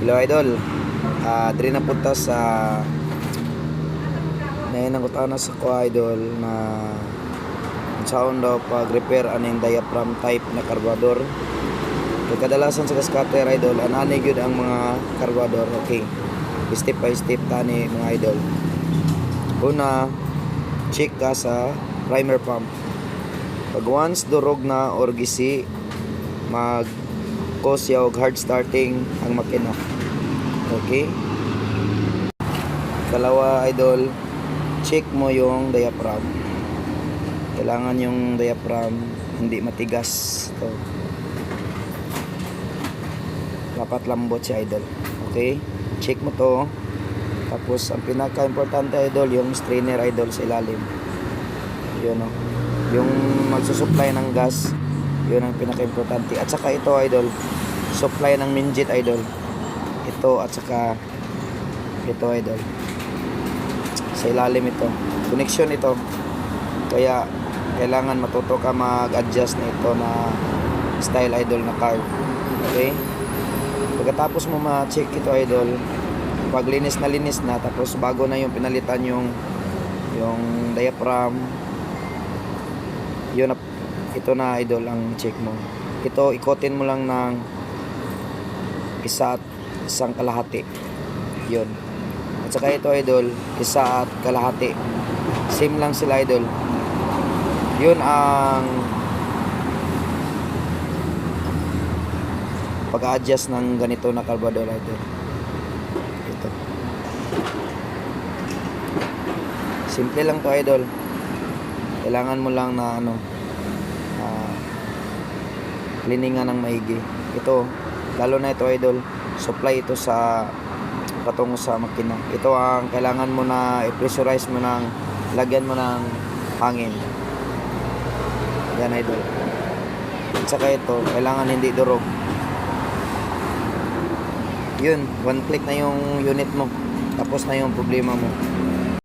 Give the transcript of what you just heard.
Hello idol. Diri na punta sa nainang na sa ko idol na sound daw pag repair aning diaphragm type na karburador. Kay kadalasan sa scatter idol anani gyud ang mga karburador. Okay. Step by step tani mga idol. Una, check ka sa primer pump. Pag once durog na or gisi, mag cause yaw hard starting ang makina. Okay? Dalawa idol, check mo yung diaphragm. Kailangan yung diaphragm hindi matigas. Ito. Dapat lambot siya idol. Okay? Check mo to. Tapos ang pinaka-importante idol, yung strainer idol sa ilalim. Yun o. Yung magsusupply ng gas, yun ang pinaka-importante. At saka ito idol, supply ng minjet idol. Ito at saka ito idol. Sa ilalim ito. Connection ito. Kaya kailangan matuto ka mag-adjust na ito na style idol na car. Okay? Pagkatapos mo ma-check ito idol, pag linis na tapos bago na yung pinalitan yung diaphragm, yun na, ito na idol ang check mo. Ito ikotin mo lang ng isang kalahati. Yun. At saka ito idol, isa at kalahati. Same lang sila idol. Yun ang pag-adjust ng ganito na karburador idol. Ito. Simple lang to idol. Kailangan mo lang na liningan ng maigi. Ito, lalo na ito idol, supply ito sa patungo sa makina. Ito ang kailangan mo na i-pressurize mo ng lagyan mo ng hangin. Yan idol. At saka ito, kailangan hindi durog. Yun, one click na yung unit mo. Tapos na yung problema mo.